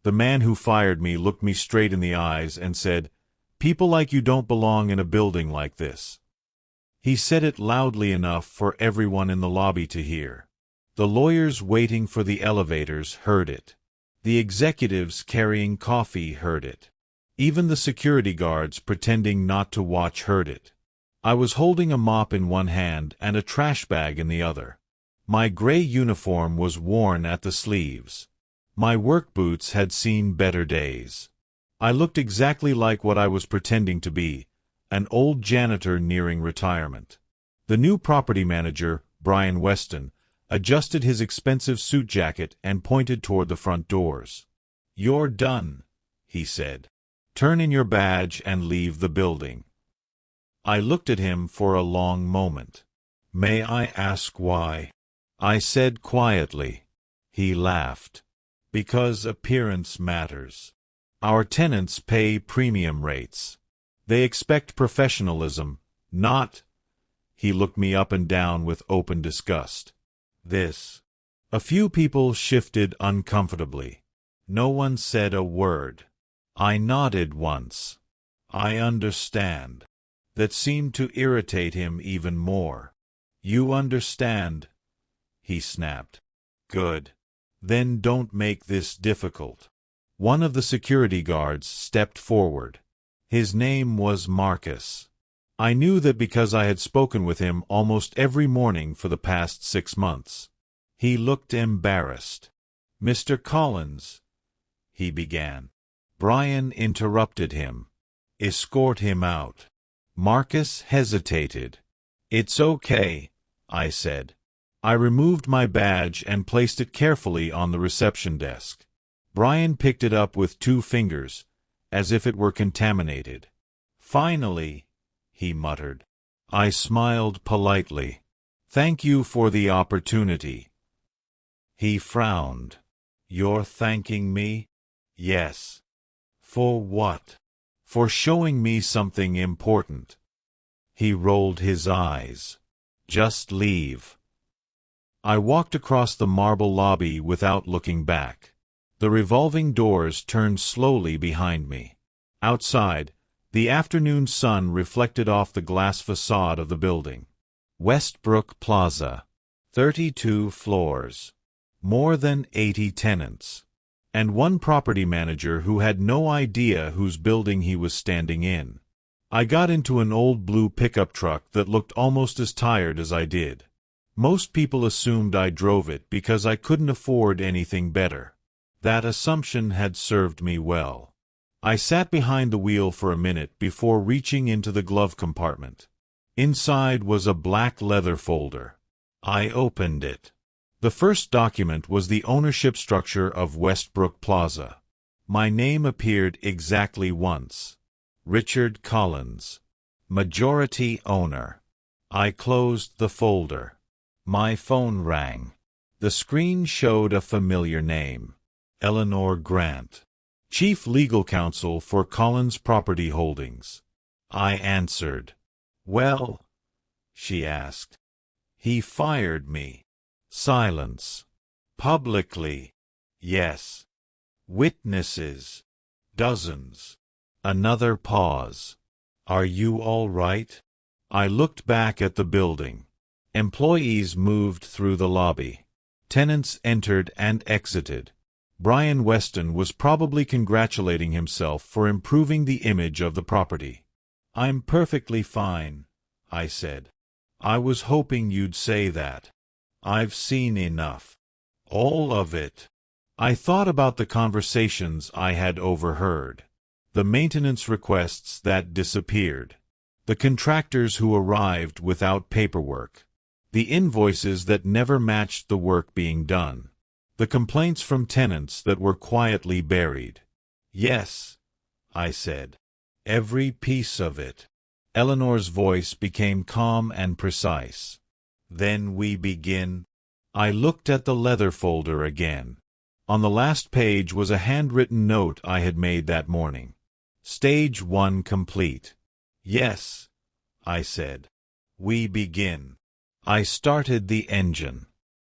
The man who fired me looked me straight in the eyes and said, "People like you don't belong in a building like this." He said it loudly enough for everyone in the lobby to hear. The lawyers waiting for the elevators heard it. The executives carrying coffee heard it. Even the security guards pretending not to watch heard it. I was holding a mop in one hand and a trash bag in the other. My gray uniform was worn at the sleeves. My work boots had seen better days. I looked exactly like what I was pretending to be, an old janitor nearing retirement. The new property manager, Brian Weston, adjusted his expensive suit jacket and pointed toward the front doors. "You're done," he said. "Turn in your badge and leave the building." I looked at him for a long moment. "May I ask why?" I said quietly. He laughed. "Because appearance matters. Our tenants pay premium rates. They expect professionalism, not—" He looked me up and down with open disgust. "This." A few people shifted uncomfortably. No one said a word. I nodded once. "I understand." That seemed to irritate him even more. "You understand?" he snapped. "Good. Then don't make this difficult." One of the security guards stepped forward. His name was Marcus. I knew that because I had spoken with him almost every morning for the past 6 months. He looked embarrassed. "Mr. Collins," he began. Brian interrupted him. "Escort him out." Marcus hesitated. "It's okay," I said. I removed my badge and placed it carefully on the reception desk. Brian picked it up with 2 fingers, as if it were contaminated. "Finally," he muttered. I smiled politely. "Thank you for the opportunity." He frowned. "You're thanking me?" "Yes." "For what?" "For showing me something important." He rolled his eyes. "Just leave." I walked across the marble lobby without looking back. The revolving doors turned slowly behind me. Outside, the afternoon sun reflected off the glass facade of the building. Westbrook Plaza. 32 floors. More than 80 tenants. And one property manager who had no idea whose building he was standing in. I got into an old blue pickup truck that looked almost as tired as I did. Most people assumed I drove it because I couldn't afford anything better. That assumption had served me well. I sat behind the wheel for a minute before reaching into the glove compartment. Inside was a black leather folder. I opened it. The first document was the ownership structure of Westbrook Plaza. My name appeared exactly once. Richard Collins. Majority owner. I closed the folder. My phone rang. The screen showed a familiar name. Eleanor Grant. Chief Legal Counsel for Collins Property Holdings. I answered. "Well?" she asked. "He fired me." Silence. "Publicly?" "Yes." "Witnesses?" "Dozens." Another pause. "Are you all right?" I looked back at the building. Employees moved through the lobby. Tenants entered and exited. Brian Weston was probably congratulating himself for improving the image of the property. "I'm perfectly fine," I said. "I was hoping you'd say that. I've seen enough. All of it." I thought about the conversations I had overheard. The maintenance requests that disappeared. The contractors who arrived without paperwork. The invoices that never matched the work being done. The complaints from tenants that were quietly buried. "Yes," I said. "Every piece of it." Eleanor's voice became calm and precise. "Then we begin." I looked at the leather folder again. On the last page was a handwritten note I had made that morning. Stage 1 complete. "Yes," I said. "We begin." I started the engine.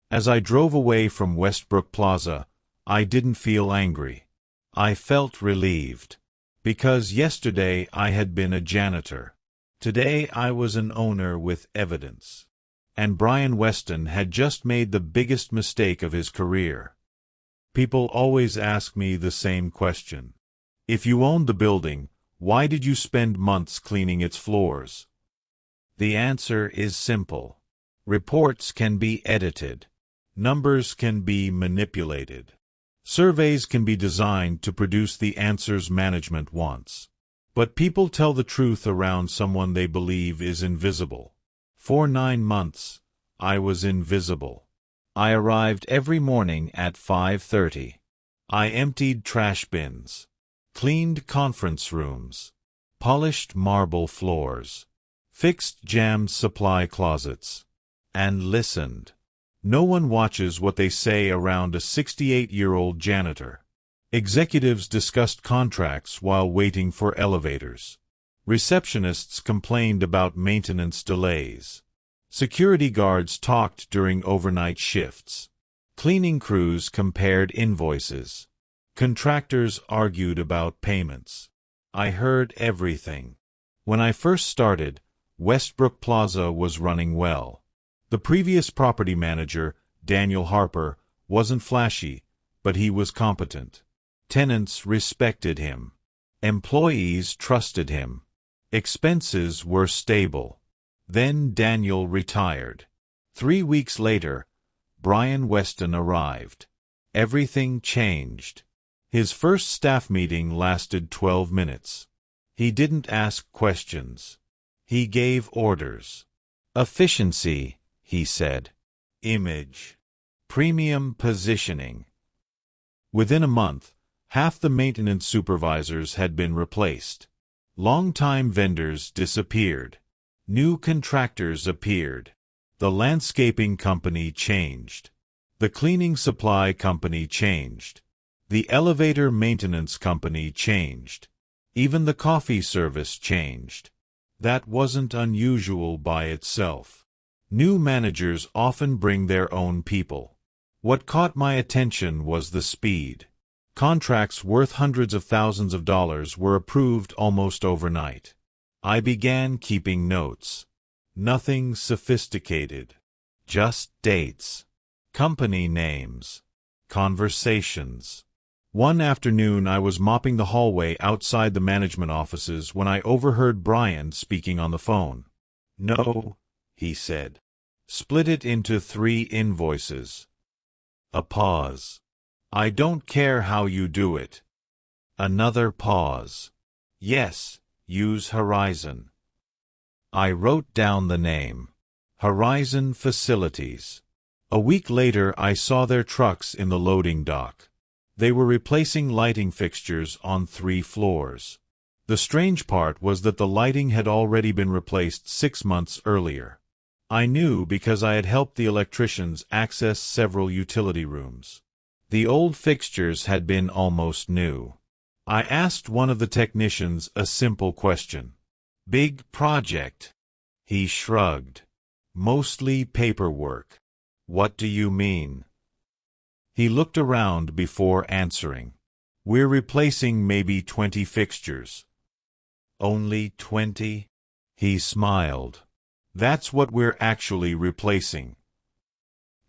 As I drove away from Westbrook Plaza, I didn't feel angry. I felt relieved. Because yesterday I had been a janitor. Today I was an owner with evidence. And Brian Weston had just made the biggest mistake of his career. People always ask me the same question. If you owned the building, why did you spend months cleaning its floors? The answer is simple. Reports can be edited. Numbers can be manipulated. Surveys can be designed to produce the answers management wants. But people tell the truth around someone they believe is invisible. For 9 months, I was invisible. I arrived every morning at 5:30. I emptied trash bins, cleaned conference rooms, polished marble floors, fixed jammed supply closets, and listened. No one watches what they say around a 68-year-old janitor. Executives discussed contracts while waiting for elevators. Receptionists complained about maintenance delays. Security guards talked during overnight shifts. Cleaning crews compared invoices. Contractors argued about payments. I heard everything. When I first started, Westbrook Plaza was running well. The previous property manager, Daniel Harper, wasn't flashy, but he was competent. Tenants respected him. Employees trusted him. Expenses were stable. Then Daniel retired. 3 weeks later, Brian Weston arrived. Everything changed. His first staff meeting lasted 12 minutes. He didn't ask questions. He gave orders. Efficiency, he said. Image. Premium positioning. Within a month, half the maintenance supervisors had been replaced. Long-time vendors disappeared. New contractors appeared. The landscaping company changed. The cleaning supply company changed. The elevator maintenance company changed. Even the coffee service changed. That wasn't unusual by itself. New managers often bring their own people. What caught my attention was the speed. Contracts worth hundreds of thousands of dollars were approved almost overnight. I began keeping notes. Nothing sophisticated. Just dates. Company names. Conversations. One afternoon I was mopping the hallway outside the management offices when I overheard Brian speaking on the phone. "No," he said. "Split it into 3 invoices." A pause. "I don't care how you do it." Another pause. "Yes, use Horizon." I wrote down the name. Horizon Facilities. A week later I saw their trucks in the loading dock. They were replacing lighting fixtures on 3 floors. The strange part was that the lighting had already been replaced 6 months earlier. I knew because I had helped the electricians access several utility rooms. The old fixtures had been almost new. I asked one of the technicians a simple question. "Big project?" He shrugged. "Mostly paperwork." "What do you mean?" He looked around before answering. "We're replacing maybe 20 fixtures." "Only 20?" He smiled. "That's what we're actually replacing."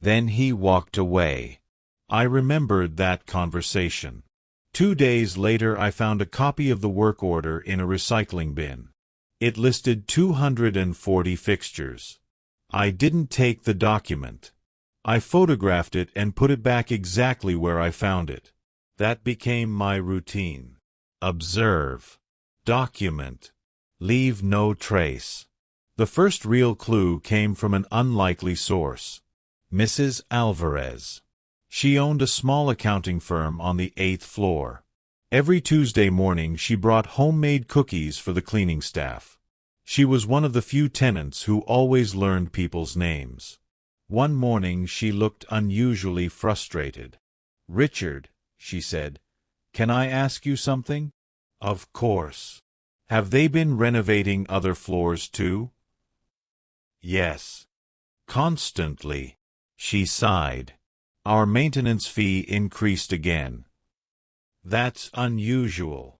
Then he walked away. I remembered that conversation. 2 days later I found a copy of the work order in a recycling bin. It listed 240 fixtures. I didn't take the document. I photographed it and put it back exactly where I found it. That became my routine. Observe. Document. Leave no trace. The first real clue came from an unlikely source. Mrs. Alvarez. She owned a small accounting firm on the 8th floor. Every Tuesday morning she brought homemade cookies for the cleaning staff. She was one of the few tenants who always learned people's names. One morning she looked unusually frustrated. "Richard," she said, "can I ask you something?" "Of course." "Have they been renovating other floors too?" "Yes." "Constantly." She sighed. "Our maintenance fee increased again." That's unusual.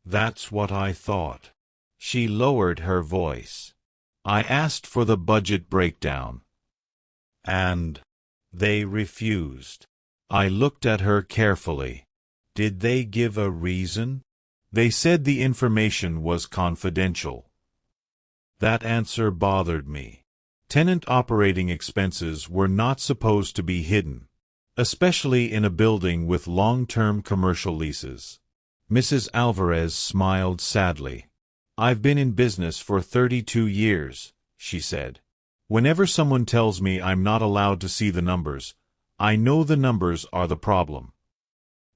That's what I thought. She lowered her voice. I asked for the budget breakdown. And they refused. I looked at her carefully. Did they give a reason? They said the information was confidential. That answer bothered me. Tenant operating expenses were not supposed to be hidden, especially in a building with long-term commercial leases. Mrs. Alvarez smiled sadly. I've been in business for 32 years, she said. Whenever someone tells me I'm not allowed to see the numbers, I know the numbers are the problem.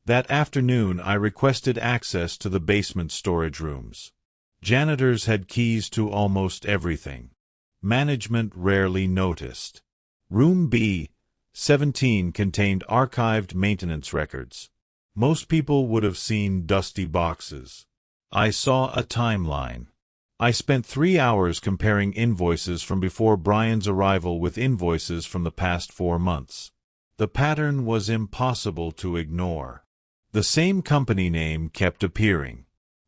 That afternoon I requested access to the basement storage rooms. Janitors had keys to almost everything. Management rarely noticed. Room B-17 contained archived maintenance records. Most people would have seen dusty boxes. I saw a timeline. I spent 3 hours comparing invoices from before Brian's arrival with invoices from the past 4 months. The pattern was impossible to ignore. The same company name kept appearing.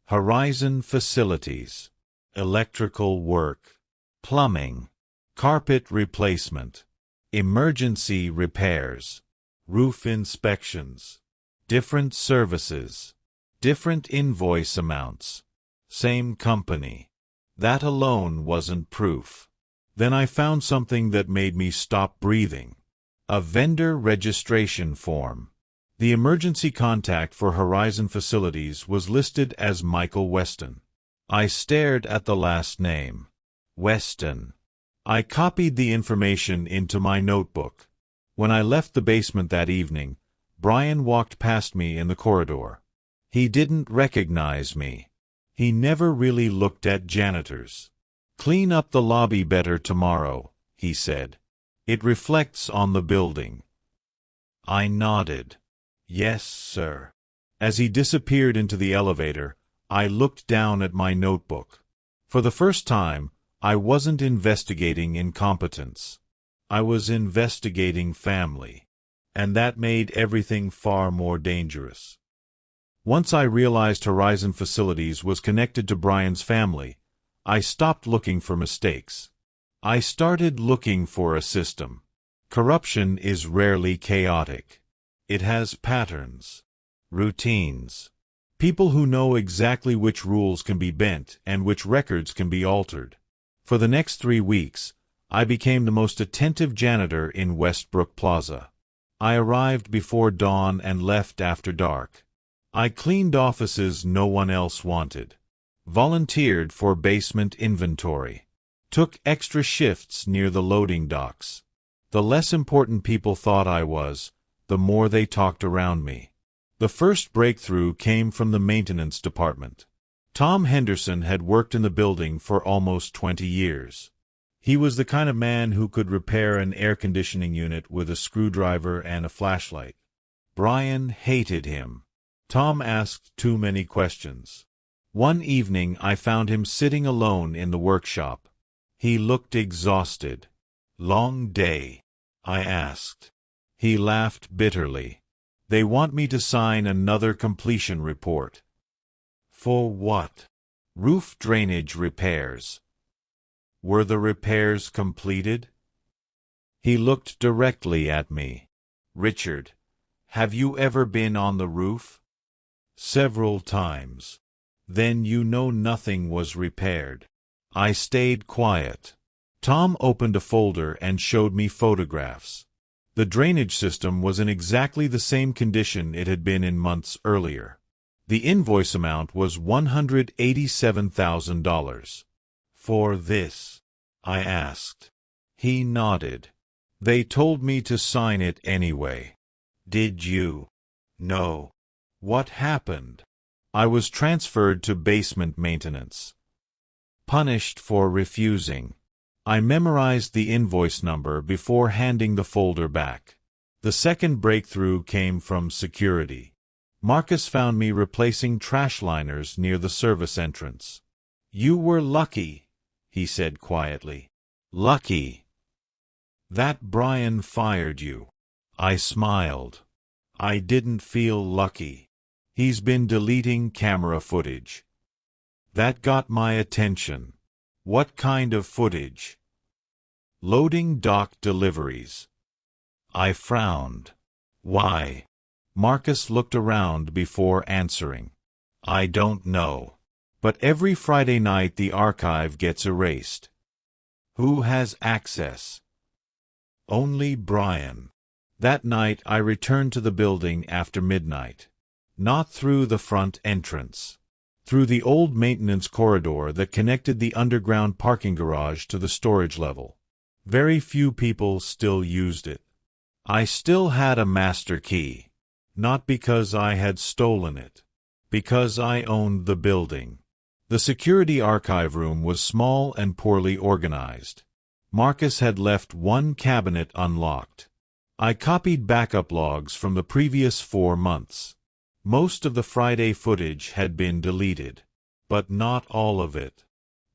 Horizon Facilities. Electrical work. Plumbing. Carpet replacement. Emergency repairs. Roof inspections. Different services. Different invoice amounts. Same company. That alone wasn't proof. Then I found something that made me stop breathing. A vendor registration form. The emergency contact for Horizon Facilities was listed as Michael Weston. I stared at the last name. Weston. I copied the information into my notebook. When I left the basement that evening, Brian walked past me in the corridor. He didn't recognize me. He never really looked at janitors. Clean up the lobby better tomorrow, he said. It reflects on the building. I nodded. Yes, sir. As he disappeared into the elevator, I looked down at my notebook. For the first time, I wasn't investigating incompetence. I was investigating family. And that made everything far more dangerous. Once I realized Horizon Facilities was connected to Brian's family, I stopped looking for mistakes. I started looking for a system. Corruption is rarely chaotic. It has patterns, routines, people who know exactly which rules can be bent and which records can be altered. For the next 3 weeks, I became the most attentive janitor in Westbrook Plaza. I arrived before dawn and left after dark. I cleaned offices no one else wanted, volunteered for basement inventory, took extra shifts near the loading docks. The less important people thought I was, the more they talked around me. The first breakthrough came from the maintenance department. Tom Henderson had worked in the building for almost 20 years. He was the kind of man who could repair an air conditioning unit with a screwdriver and a flashlight. Brian hated him. Tom asked too many questions. One evening I found him sitting alone in the workshop. He looked exhausted. Long day? I asked. He laughed bitterly. They want me to sign another completion report. For what? Roof drainage repairs. Were the repairs completed? He looked directly at me. Richard, have you ever been on the roof? Several times. Then you know nothing was repaired. I stayed quiet. Tom opened a folder and showed me photographs. The drainage system was in exactly the same condition it had been in months earlier. The invoice amount was $187,000. For this? I asked. He nodded. They told me to sign it anyway. Did you? No. What happened? I was transferred to basement maintenance. Punished for refusing. I memorized the invoice number before handing the folder back. The second breakthrough came from security. Marcus found me replacing trash liners near the service entrance. You were lucky, he said quietly. Lucky. That Brian fired you. I smiled. I didn't feel lucky. He's been deleting camera footage. That got my attention. What kind of footage? Loading dock deliveries. I frowned. Why? Marcus looked around before answering. I don't know. But every Friday night the archive gets erased. Who has access? Only Brian. That night I returned to the building after midnight. Not through the front entrance. Through the old maintenance corridor that connected the underground parking garage to the storage level. Very few people still used it. I still had a master key. Not because I had stolen it. Because I owned the building. The security archive room was small and poorly organized. Marcus had left one cabinet unlocked. I copied backup logs from the previous 4 months. Most of the Friday footage had been deleted. But not all of it.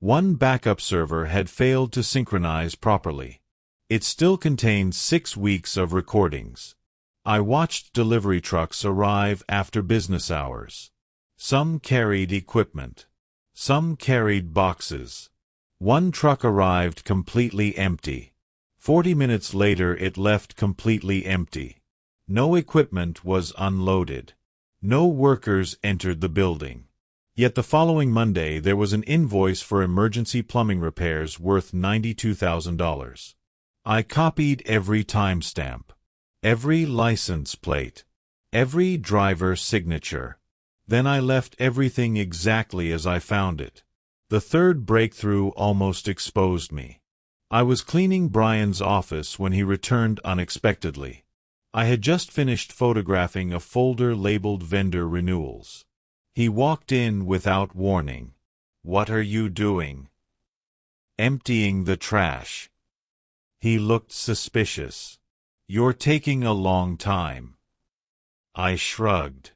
One backup server had failed to synchronize properly. It still contained 6 weeks of recordings. I watched delivery trucks arrive after business hours. Some carried equipment. Some carried boxes. One truck arrived completely empty. 40 minutes later it left completely empty. No equipment was unloaded. No workers entered the building. Yet the following Monday there was an invoice for emergency plumbing repairs worth $92,000. I copied every timestamp, every license plate, every driver signature. Then I left everything exactly as I found it. The third breakthrough almost exposed me. I was cleaning Brian's office when he returned unexpectedly. I had just finished photographing a folder labeled vendor renewals. He walked in without warning. What are you doing? Emptying the trash. He looked suspicious. You're taking a long time. I shrugged.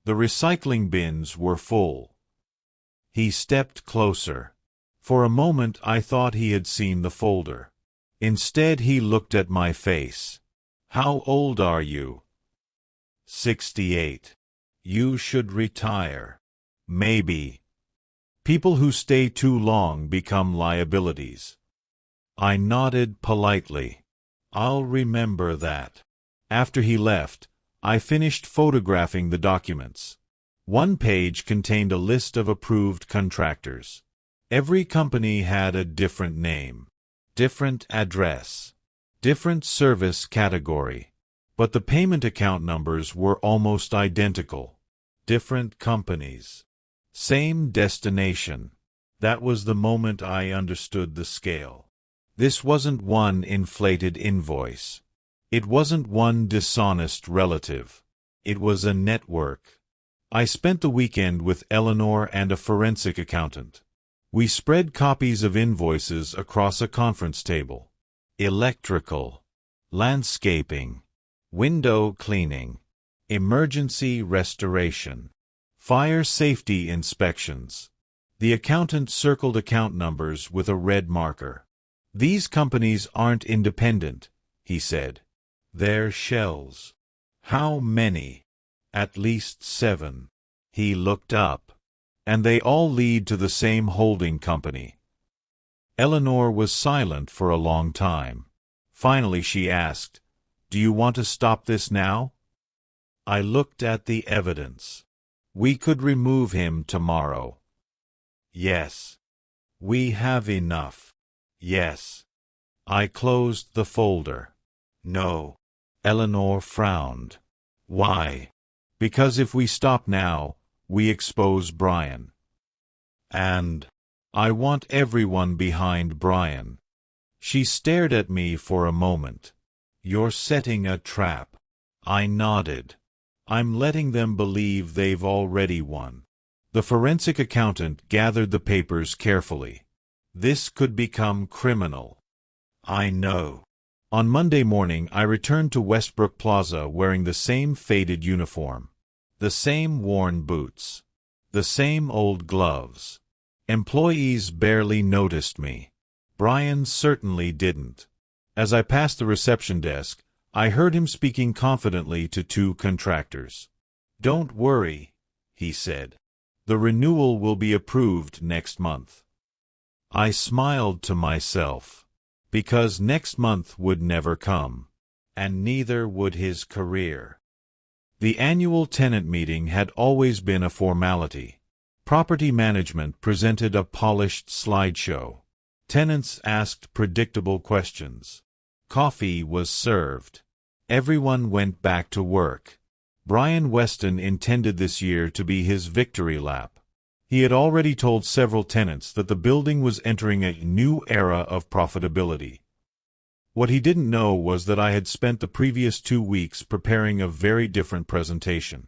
The recycling bins were full. He stepped closer. For a moment I thought he had seen the folder. Instead he looked at my face. How old are you? 68. You should retire. Maybe. People who stay too long become liabilities. I nodded politely. I'll remember that. After he left, I finished photographing the documents. One page contained a list of approved contractors. Every company had a different name, different address, different service category. But the payment account numbers were almost identical. Different companies. Same destination. That was the moment I understood the scale. This wasn't one inflated invoice. It wasn't one dishonest relative. It was a network. I spent the weekend with Eleanor and a forensic accountant. We spread copies of invoices across a conference table. Electrical, landscaping, window cleaning, emergency restoration, fire safety inspections. The accountant circled account numbers with a red marker. These companies aren't independent, he said. They're shells. How many? At least 7. He looked up. And they all lead to the same holding company. Eleanor was silent for a long time. Finally she asked, "Do you want to stop this now?" I looked at the evidence. We could remove him tomorrow. Yes. We have enough. Yes. I closed the folder. No. Eleanor frowned. Why? Because if we stop now, we expose Brian. And I want everyone behind Brian. She stared at me for a moment. You're setting a trap. I nodded. I'm letting them believe they've already won. The forensic accountant gathered the papers carefully. This could become criminal. I know. On Monday morning I returned to Westbrook Plaza wearing the same faded uniform. The same worn boots. The same old gloves. Employees barely noticed me. Brian certainly didn't. As I passed the reception desk, I heard him speaking confidently to 2 contractors. "Don't worry," he said. The renewal will be approved next month. I smiled to myself, because next month would never come, and neither would his career. The annual tenant meeting had always been a formality. Property management presented a polished slideshow. Tenants asked predictable questions. Coffee was served. Everyone went back to work. Brian Weston intended this year to be his victory lap. He had already told several tenants that the building was entering a new era of profitability. What he didn't know was that I had spent the previous 2 weeks preparing a very different presentation.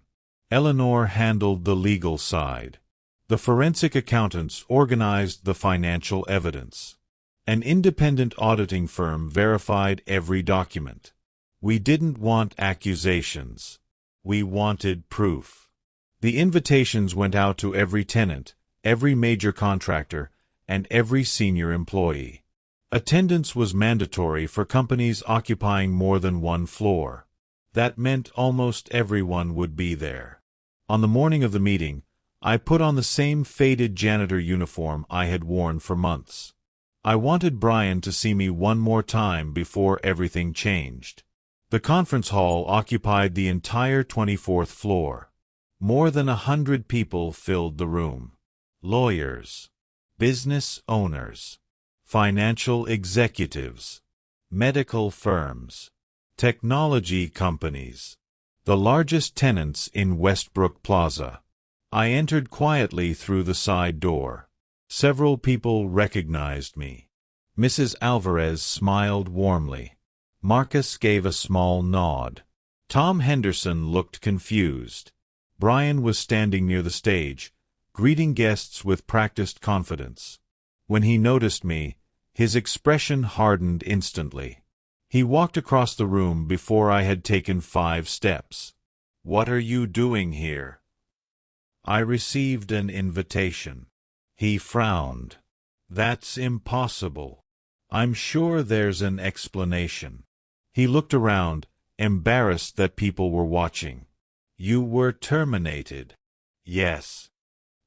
Eleanor handled the legal side. The forensic accountants organized the financial evidence. An independent auditing firm verified every document. We didn't want accusations. We wanted proof. The invitations went out to every tenant, every major contractor, and every senior employee. Attendance was mandatory for companies occupying more than one floor. That meant almost everyone would be there. On the morning of the meeting, I put on the same faded janitor uniform I had worn for months. I wanted Brian to see me one more time before everything changed. The conference hall occupied the entire 24th floor. More than 100 people filled the room. Lawyers, business owners, financial executives, medical firms, technology companies, the largest tenants in Westbrook Plaza. I entered quietly through the side door. Several people recognized me. Mrs. Alvarez smiled warmly. Marcus gave a small nod. Tom Henderson looked confused. Brian was standing near the stage, greeting guests with practiced confidence. When he noticed me, his expression hardened instantly. He walked across the room before I had taken 5 steps. "What are you doing here?" "I received an invitation." He frowned. "That's impossible. I'm sure there's an explanation." He looked around, embarrassed that people were watching. "You were terminated." "Yes."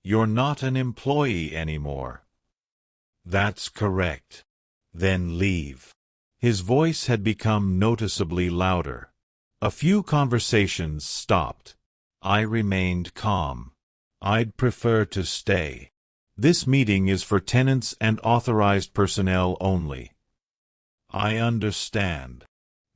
"You're not an employee anymore." "That's correct." "Then leave." His voice had become noticeably louder. A few conversations stopped. I remained calm. "I'd prefer to stay. This meeting is for tenants and authorized personnel only." "I understand."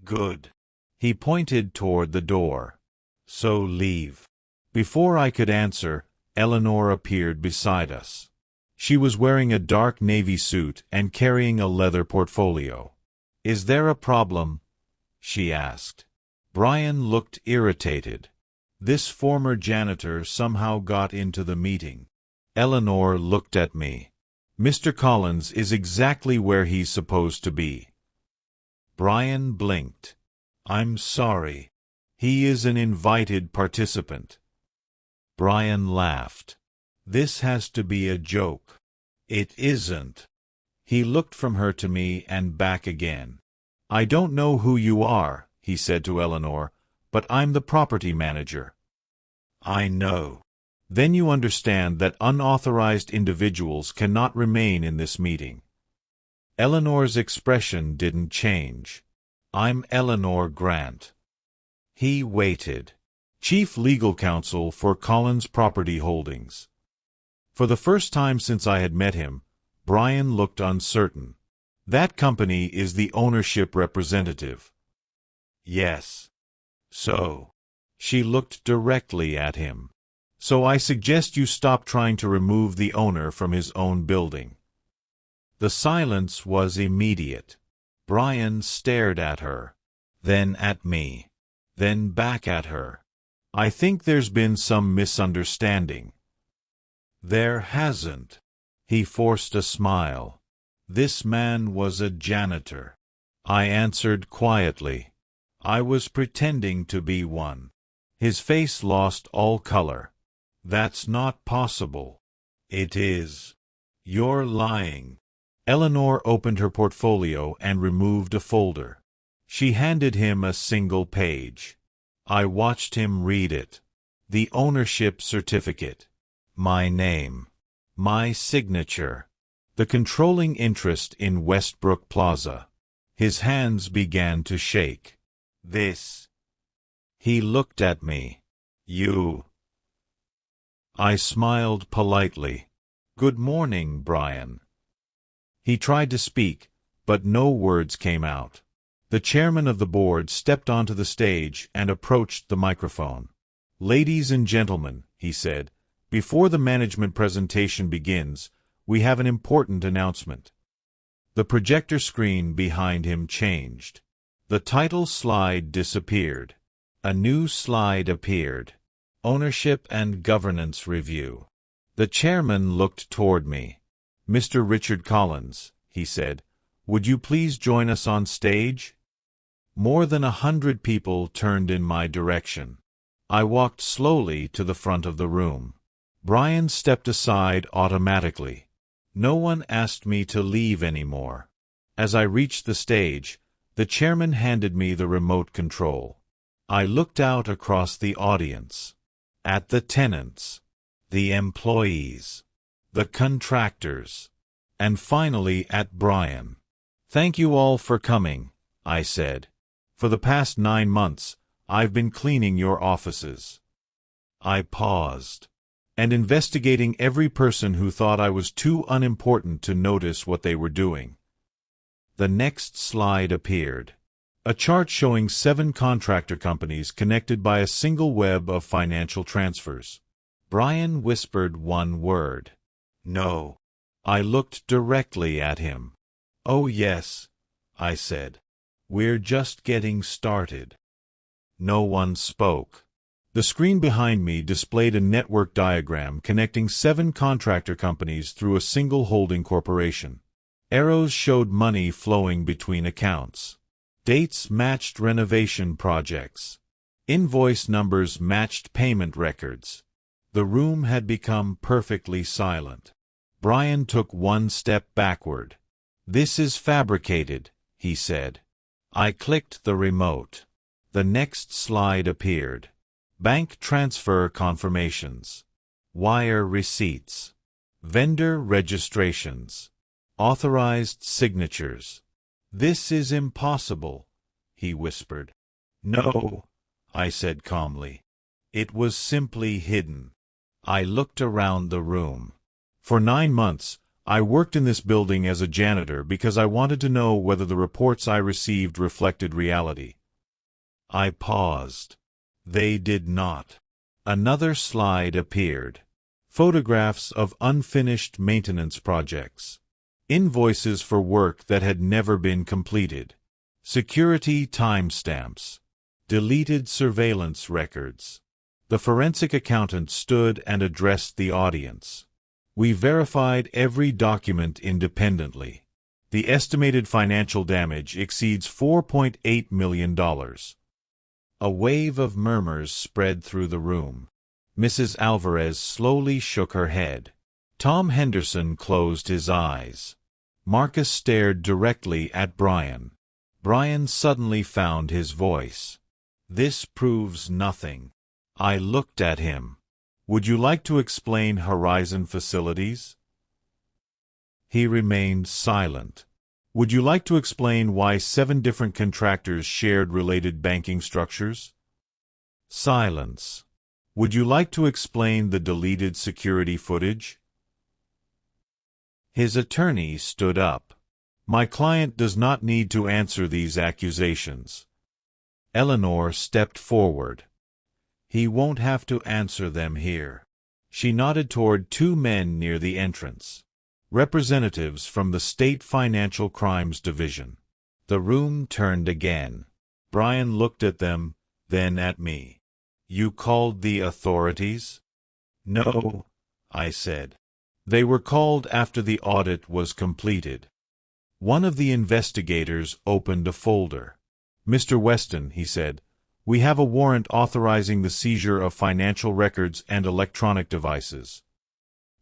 "Good." He pointed toward the door. "So leave." Before I could answer, Eleanor appeared beside us. She was wearing a dark navy suit and carrying a leather portfolio. "Is there a problem?" she asked. Brian looked irritated. This former janitor somehow got into the meeting. Eleanor looked at me. "Mr. Collins is exactly where he's supposed to be." Brian blinked. "I'm sorry. He is an invited participant." Brian laughed. "This has to be a joke." "It isn't." He looked from her to me and back again. "I don't know who you are," he said to Eleanor, "but I'm the property manager." "I know." "Then you understand that unauthorized individuals cannot remain in this meeting." Eleanor's expression didn't change. "I'm Eleanor Grant." He waited. Chief Legal Counsel for Collins Property Holdings. For the first time since I had met him, Brian looked uncertain. "That company is the ownership representative." "Yes." "So." She looked directly at him. "So I suggest you stop trying to remove the owner from his own building." The silence was immediate. Brian stared at her, then at me, then back at her. "I think there's been some misunderstanding." "There hasn't." He forced a smile. "This man was a janitor." I answered quietly. "I was pretending to be one." His face lost all color. "That's not possible." "It is." "You're lying." Eleanor opened her portfolio and removed a folder. She handed him a single page. I watched him read it. The ownership certificate. My name. My signature. The controlling interest in Westbrook Plaza. His hands began to shake. This. He looked at me. You. I smiled politely. Good morning, Brian. He tried to speak, but no words came out. The chairman of the board stepped onto the stage and approached the microphone. Ladies and gentlemen, he said, before the management presentation begins, we have an important announcement. The projector screen behind him changed. The title slide disappeared. A new slide appeared. Ownership and Governance Review. The chairman looked toward me. Mr. Richard Collins, he said, would you please join us on stage? More than 100 people turned in my direction. I walked slowly to the front of the room. Brian stepped aside automatically. No one asked me to leave anymore. As I reached the stage, the chairman handed me the remote control. I looked out across the audience. At the tenants, the employees, the contractors, and finally at Brian. Thank you all for coming, I said. For the past 9 months, I've been cleaning your offices. I paused, and investigating every person who thought I was too unimportant to notice what they were doing. The next slide appeared. A chart showing 7 contractor companies connected by a single web of financial transfers. Brian whispered one word. No. I looked directly at him. Oh yes, I said. We're just getting started. No one spoke. The screen behind me displayed a network diagram connecting 7 contractor companies through a single holding corporation. Arrows showed money flowing between accounts. Dates matched renovation projects. Invoice numbers matched payment records. The room had become perfectly silent. Brian took one step backward. This is fabricated, he said. I clicked the remote. The next slide appeared. Bank transfer confirmations. Wire receipts. Vendor registrations. Authorized signatures. This is impossible, he whispered. No, I said calmly. It was simply hidden. I looked around the room. For 9 months, I worked in this building as a janitor because I wanted to know whether the reports I received reflected reality. I paused. They did not. Another slide appeared. Photographs of unfinished maintenance projects. Invoices for work that had never been completed. Security timestamps. Deleted surveillance records. The forensic accountant stood and addressed the audience. We verified every document independently. The estimated financial damage exceeds $4.8 million. A wave of murmurs spread through the room. Mrs. Alvarez slowly shook her head. Tom Henderson closed his eyes. Marcus stared directly at Brian. Brian suddenly found his voice. This proves nothing. I looked at him. Would you like to explain Horizon Facilities? He remained silent. Would you like to explain why 7 different contractors shared related banking structures? Silence. Would you like to explain the deleted security footage? His attorney stood up. My client does not need to answer these accusations. Eleanor stepped forward. He won't have to answer them here. She nodded toward 2 men near the entrance. Representatives from the State Financial Crimes Division. The room turned again. Brian looked at them, then at me. You called the authorities? No, I said. They were called after the audit was completed. One of the investigators opened a folder. Mr. Weston, he said, we have a warrant authorizing the seizure of financial records and electronic devices.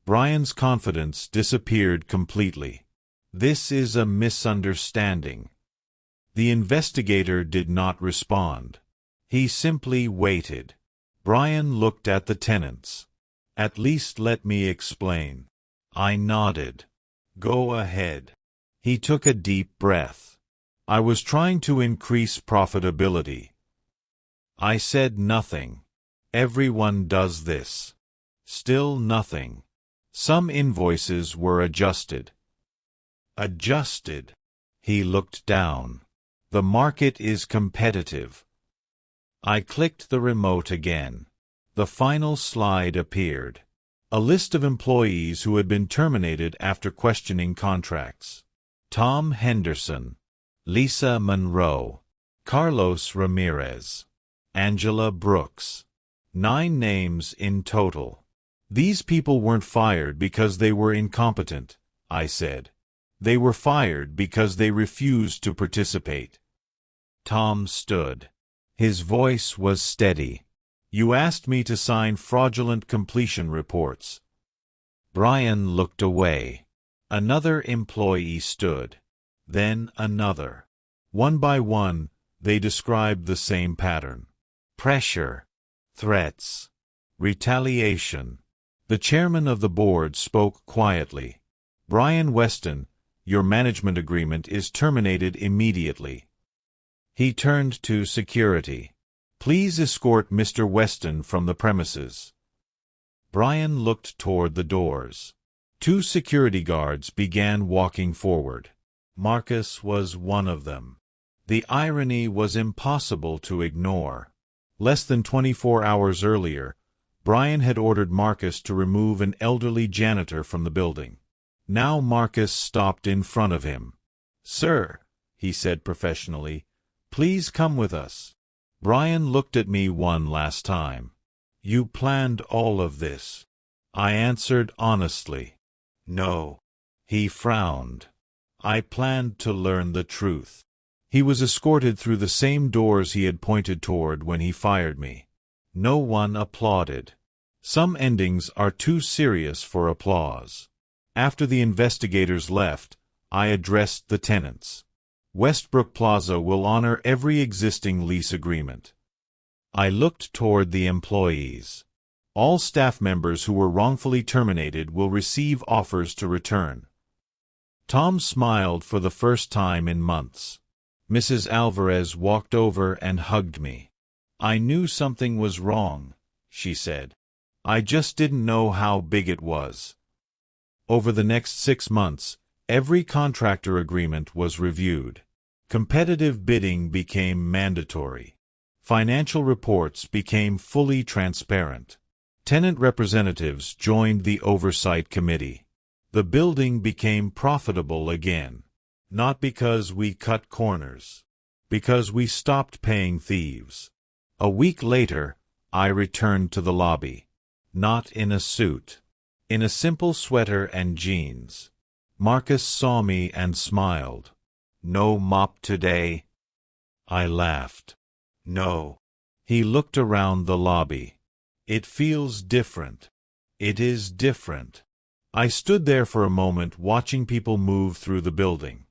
Brian's confidence disappeared completely. This is a misunderstanding. The investigator did not respond. He simply waited. Brian looked at the tenants. At least let me explain. I nodded. Go ahead. He took a deep breath. I was trying to increase profitability. I said nothing. Everyone does this. Still nothing. Some invoices were adjusted. Adjusted. He looked down. The market is competitive. I clicked the remote again. The final slide appeared. A list of employees who had been terminated after questioning contracts. Tom Henderson, Lisa Monroe, Carlos Ramirez, Angela Brooks. 9 names in total. These people weren't fired because they were incompetent, I said. They were fired because they refused to participate. Tom stood. His voice was steady. You asked me to sign fraudulent completion reports. Brian looked away. Another employee stood. Then another. One by one, they described the same pattern. Pressure. Threats. Retaliation. The chairman of the board spoke quietly. Brian Weston, your management agreement is terminated immediately. He turned to security. Please escort Mr. Weston from the premises. Brian looked toward the doors. 2 security guards began walking forward. Marcus was one of them. The irony was impossible to ignore. Less than 24 hours earlier, Brian had ordered Marcus to remove an elderly janitor from the building. Now Marcus stopped in front of him. Sir, he said professionally, please come with us. Brian looked at me one last time. You planned all of this. I answered honestly. No. He frowned. I planned to learn the truth. He was escorted through the same doors he had pointed toward when he fired me. No one applauded. Some endings are too serious for applause. After the investigators left, I addressed the tenants. Westbrook Plaza will honor every existing lease agreement. I looked toward the employees. All staff members who were wrongfully terminated will receive offers to return. Tom smiled for the first time in months. Mrs. Alvarez walked over and hugged me. I knew something was wrong, she said. I just didn't know how big it was. Over the next 6 months, every contractor agreement was reviewed. Competitive bidding became mandatory. Financial reports became fully transparent. Tenant representatives joined the oversight committee. The building became profitable again. Not because we cut corners. Because we stopped paying thieves. A week later, I returned to the lobby. Not in a suit. In a simple sweater and jeans. Marcus saw me and smiled. No mop today? I laughed. No. He looked around the lobby. It feels different. It is different. I stood there for a moment watching people move through the building.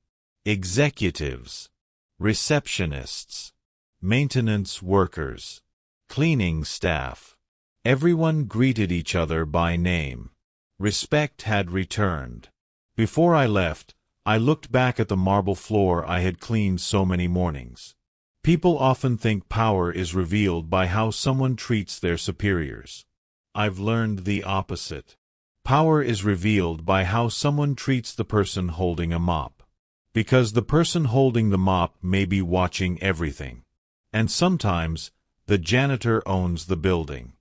Executives. Receptionists. Maintenance workers. Cleaning staff. Everyone greeted each other by name. Respect had returned. Before I left, I looked back at the marble floor I had cleaned so many mornings. People often think power is revealed by how someone treats their superiors. I've learned the opposite. Power is revealed by how someone treats the person holding a mop. Because the person holding the mop may be watching everything. And sometimes, the janitor owns the building.